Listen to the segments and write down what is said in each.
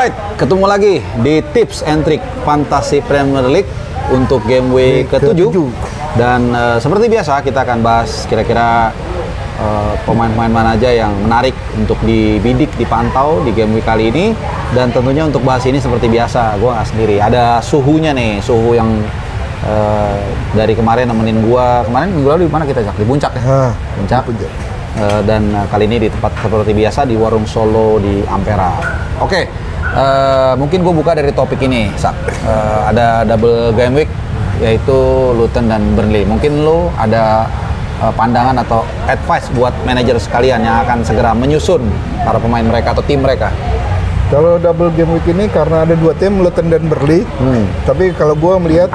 Alright, ketemu lagi di Tips and Trick Fantasy Premier League untuk game week ke-7. Dan seperti biasa kita akan bahas kira-kira pemain-pemain mana aja yang menarik untuk dibidik, dipantau di game week kali ini. Dan tentunya untuk bahas ini seperti biasa, gue nggak sendiri. Ada suhunya nih, suhu yang dari kemarin nemenin gue. Kemarin minggu lalu di mana kita, Jak? Di Puncak ya? Puncak. Dan kali ini di tempat seperti biasa di Warung Solo di Ampera. Oke, mungkin gue buka dari topik ini, Sak. Ada double game week, yaitu Luton dan Burnley. Mungkin lo ada pandangan atau advice buat manajer sekalian yang akan segera menyusun para pemain mereka atau tim mereka? Kalau double game week ini karena ada dua tim, Luton dan Burnley. Tapi kalau gue melihat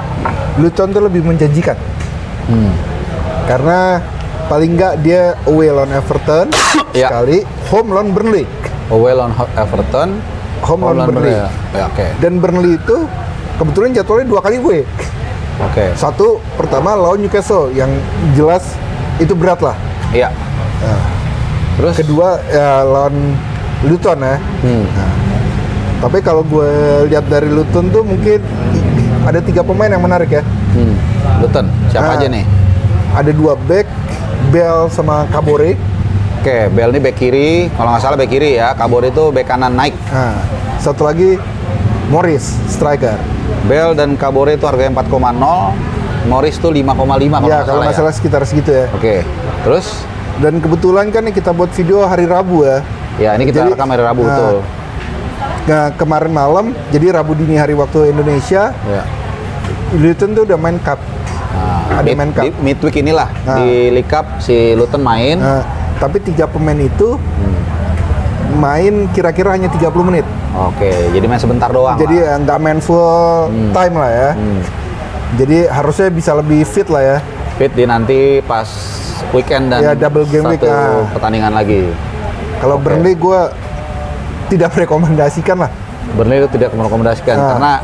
Luton tuh lebih menjanjikan. Karena paling nggak dia away lawan Everton sekali, home lawan Burnley. Away lawan Everton, home lawan Burnley. Ya, oke. Dan Burnley itu kebetulan jadwalnya 2 kali away. Oke. Satu pertama lawan Newcastle yang jelas itu berat lah. Iya. Nah, Terus kedua ya, lawan Luton ya. Nah, tapi kalau gue lihat dari Luton tuh mungkin ada 3 pemain yang menarik ya. Luton, siapa aja nih? Ada 2 back, Bell sama Kabore. Oke, Bell ini back kiri, kalau nggak salah back kiri ya. Kabore itu back kanan naik. Nah, satu lagi Morris, striker. Bell dan Kabore itu harganya 4,0, Morris tuh 5,5 kalau Ya, nggak kalau salah nggak salah sekitar segitu ya. Oke, terus? Dan kebetulan kan kita buat video hari Rabu ya. Ya, ini kita rekam hari Rabu tuh. Nah, kemarin malam, jadi Rabu dini hari waktu Indonesia, Ya. Luton tuh udah main cup. Nah, Ada main cup. di midweek inilah di League Cup si Luton main. Nah, tapi 3 pemain itu main kira-kira hanya 30 menit. Oke, jadi main sebentar doang. Jadi lah. nggak main full time lah ya. Jadi harusnya bisa lebih fit lah ya. Fit di nanti pas weekend dan Ya, double game week, satu pertandingan lagi. Kalau Burnley gue tidak merekomendasikan lah. Burnley itu tidak merekomendasikan karena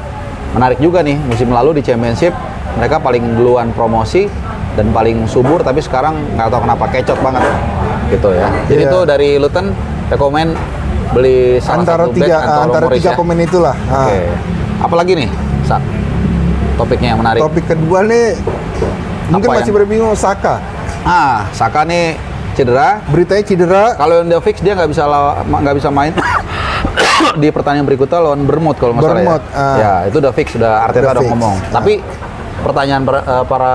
menarik juga nih, musim lalu di Championship mereka paling duluan promosi dan paling subur, tapi sekarang nggak tahu kenapa kecot banget gitu ya. Jadi Iya. itu dari Luton rekomen beli salah Antara satu back antara Morris 3 ya. pemain itulah. Oke. Apalagi nih, Sak? Topiknya yang menarik. Topik kedua nih mungkin Apa masih yang- berbingung Saka. Saka nih cedera. Beritanya cedera. Kalau yang udah fix dia nggak bisa main di pertandingan berikutnya lawan Bournemouth kalau nggak salah ya. Bournemouth, Ya, itu udah fix, udah Arteta Udah udah fix. ngomong. Tapi pertanyaan para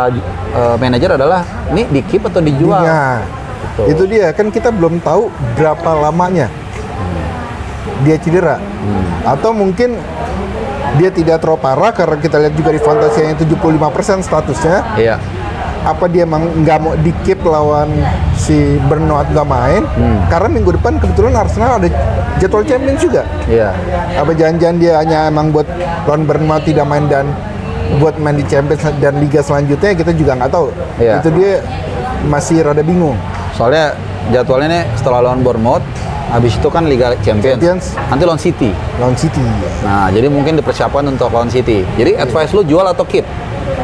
manajer adalah, ini di keep atau dijual? Nah, Gitu. itu dia kan kita belum tahu berapa lamanya dia cedera. Atau mungkin dia tidak terlalu parah karena kita lihat juga di Fantasy yang 75% statusnya. Iya. Apa dia emang nggak mau di keep lawan si Bournemouth nggak main? Karena minggu depan kebetulan Arsenal ada jadwal Champions juga. Iya. Apa jangan-jangan dia hanya emang buat lawan Bournemouth tidak main dan buat main di Champions dan Liga selanjutnya, kita juga nggak tahu. Iya. Itu dia masih rada bingung. Soalnya jadwalnya nih setelah lawan Bournemouth, habis itu kan Liga Champions. Nanti lawan City. Lawan City. Nah, jadi mungkin dipersiapkan untuk lawan City. Jadi advice lu jual atau keep?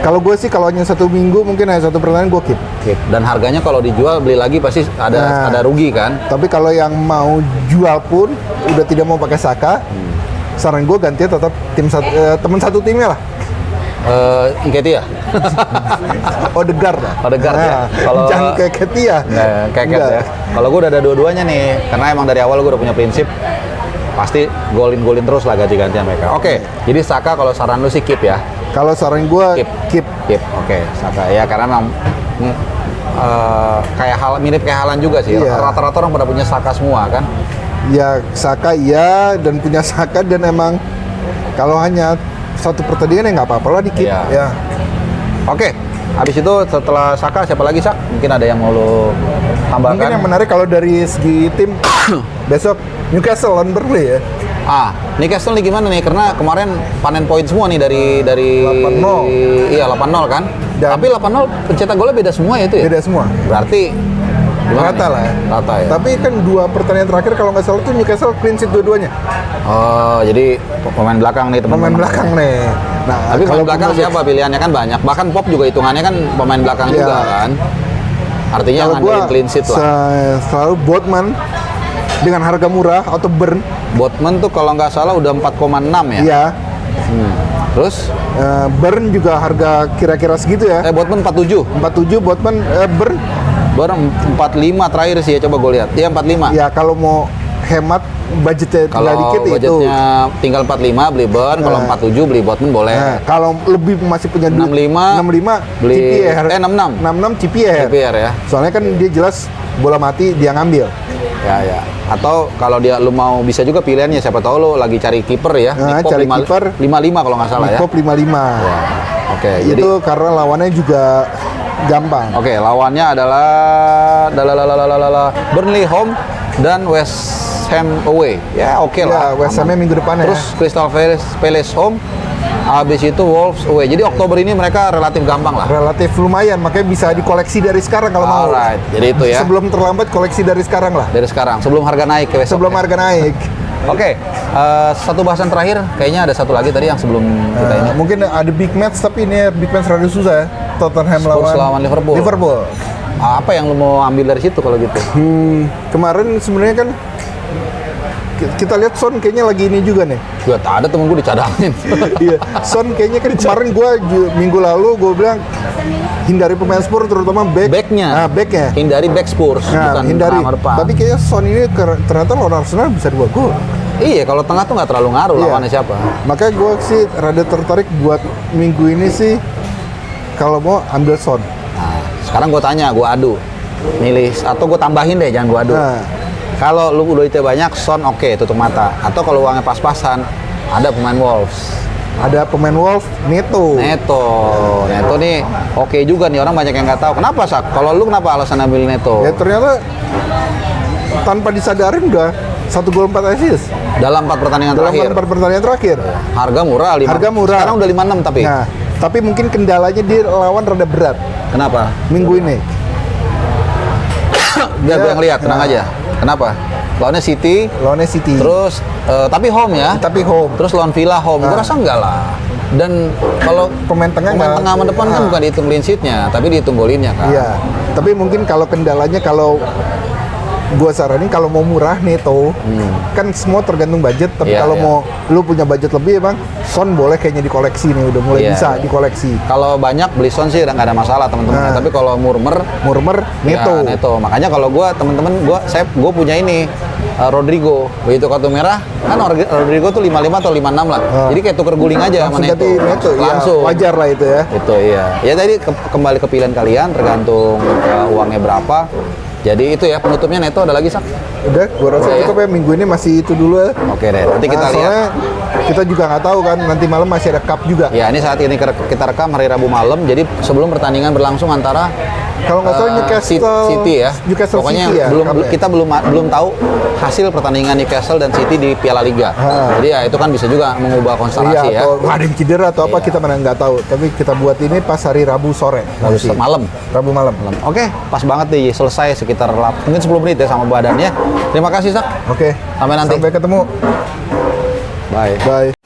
Kalau gue sih kalau hanya 1 minggu mungkin hanya 1 pertandingan gue keep. Keep. Dan harganya kalau dijual beli lagi pasti ada rugi kan? Tapi kalau yang mau jual pun udah tidak mau pakai Saka, saran gue gantinya tetap teman satu timnya lah. Nketiah. Odegaard lah. Odegaard ya. Kalau jangan kayak Ketia. Keket ya. Kalau gue udah ada dua-duanya nih, karena emang dari awal gue udah punya prinsip pasti golin terus lah ganti-gantian mereka. Oke, jadi Saka kalau saran lu sih keep ya. Kalau saran gue keep. Oke, Saka ya, karena memang mirip kayak Haaland juga sih. Iya. Rata-rata orang pada punya Saka semua kan. Ya Saka iya, dan punya Saka, dan emang kalau hanya 1 pertandingan ya nggak apa-apa lah di keep. Iya. Ya. Oke, habis itu setelah Saka siapa lagi, Sak? Mungkin ada yang mau lu tambahkan? Mungkin yang menarik kalau dari segi tim besok Newcastle lawan Burnley ya. Newcastle nih gimana nih? Karena kemarin panen poin semua nih dari 8-0. Iya, 8-0 kan? Tapi 8-0 pencetak golnya beda semua ya itu ya? Beda semua. Berarti gimana Rata nih? lah ya. Rata ya. Tapi kan 2 pertandingan terakhir kalau nggak salah tuh Newcastle clean sheet dua-duanya. Oh, jadi pemain belakang nih teman-teman. Pemain belakang nih. Nah, Tapi pemain kalau belakang siapa pilihannya kan banyak. Bahkan Pop juga hitungannya kan pemain belakang Iya. juga kan. Artinya kalau ngandelin gua clean sheet lah. selalu Botman dengan harga murah atau Burn Botman tuh kalau nggak salah udah 4,6 ya. Iya. Terus Burn juga harga kira-kira segitu ya. Botman 47. 47 Botman Burn. Baru 45 terakhir sih ya, coba gue lihat. Iya 45. Ya kalau mau hemat budgetnya tinggal Kalau dikit itu. budgetnya tinggal 45 beli Burn, kalau 47 beli Botman boleh. Nah, kalau lebih masih punya duit 65 beli beli- CPR. 66. 66 CPR. CPR ya. Soalnya kan dia jelas bola mati dia ngambil. Ya. Atau kalau lu mau bisa juga pilihannya, siapa tahu lu lagi cari kiper ya. Nah, Nick Pope cari kiper 55 kalau nggak salah ya. Pop 55. Oke, jadi Itu karena lawannya juga gampang. oke, lawannya adalah Burnley home dan West Ham away. Ya, oke lah. Ya, West Ham-nya minggu depan ya. Terus Crystal Palace home. Habis itu Wolves away. Jadi Oktober ini mereka relatif gampang lah. Relatif lumayan, makanya bisa dikoleksi dari sekarang kalau mau. Alright. Jadi itu ya. Sebelum terlambat koleksi dari sekarang lah. Dari sekarang, sebelum harga naik ke besok. Sebelum harga naik. Oke, satu bahasan terakhir. Kayaknya ada satu lagi tadi yang sebelum kita ini. Mungkin ada big match tapi ini big match rada susah ya. Tottenham Spurs lawan Liverpool. Liverpool. Apa yang lu mau ambil dari situ kalau gitu? Kemarin sebenarnya kan kita lihat Son kayaknya lagi ini juga nih. Gak ada temen gue dicadangin. Iya, Son kayaknya kan kemarin minggu lalu gue bilang hindari pemain Spurs terutama Backnya. backnya. Hindari back Spurs, Nah, bukan hindari. nama depan. Tapi kayaknya Son ini ternyata lawan Arsenal bisa 2 gol. Iya, kalau tengah tuh nggak terlalu ngaruh Iya. lawannya siapa. Makanya gue sih rada tertarik buat minggu ini sih kalau mau ambil Son. Nah, sekarang gue tanya, gue adu. Milih, atau gue tambahin deh, jangan gue adu. Nah. Kalau lu udah itu banyak, Son oke, tutup mata. Atau kalau uangnya pas-pasan, ada pemain Wolves. Ada pemain Wolves, Neto. Neto nih oke juga nih, orang banyak yang nggak tahu. Kenapa, Sak? Kalau lu kenapa alasan ambil Neto? Ya ternyata tanpa disadarin udah 1 gol 4 assist Dalam 4 pertandingan dalam terakhir. 4 pertandingan terakhir. Harga murah, Harga murah. Sekarang udah 56 tapi. Nah, tapi mungkin kendalanya dia lawan rada berat Kenapa? minggu ini. Biar gue Ya, yang lihat, tenang nah. aja. Kenapa? Lawannya City, Lawannya City. terus tapi home ya. Tapi home. Terus lawan Villa home. Gue rasa enggak lah. Dan kalau Pemain tengah nggak- tengah sama depan kan Nah. bukan dihitung clean sheet-nya, tapi dihitung golinnya kan. Iya. Tapi mungkin kalau kendalanya kalau gua saranin kalau mau murah Neto kan semua tergantung budget, tapi Iya, kalau iya. mau lu punya budget lebih emang Son boleh kayaknya dikoleksi nih, udah mulai Iya, bisa iya. dikoleksi. Kalau banyak beli Son sih udah nggak ada masalah teman-teman. Nah. Tapi kalau murmer Murmer Neto. ya, Neto. Makanya kalau gue teman-teman gue punya ini Rodrigo. Begitu kartu merah kan Rodrigo tuh 55 atau 56 lah. Jadi kayak tuker guling aja sama Langsung Neto. ganti Neto. Ya, Langsung. wajar lah itu ya. Itu iya. Ya tadi kembali ke pilihan kalian tergantung uangnya berapa. Jadi itu ya penutupnya Neto, ada lagi, Sak? Udah, gua rasa Udah ya? cukup ya minggu ini masih itu dulu ya. Oke deh, nanti kita lihat. Soalnya kita juga nggak tahu kan, nanti malam masih ada cup juga. Ya, ini saat ini kita rekam hari Rabu malam, jadi sebelum pertandingan berlangsung antara Kalau nggak salah Newcastle City ya. Newcastle Pokoknya City ya. cupnya. kita belum tahu hasil pertandingan Newcastle dan City di Piala Liga. Jadi ya itu kan bisa juga mengubah konstelasi Iya, ya. atau ada yang cedera atau apa Iya. kita mana nggak tahu. Tapi kita buat ini pas hari Rabu sore. Rabu Masih. malam. Rabu malam. Oke, pas banget nih, selesai sekitar mungkin 10 menit ya sama badannya. Terima kasih, Sak. Oke. Sampai nanti. Sampai ketemu. Bye. Bye.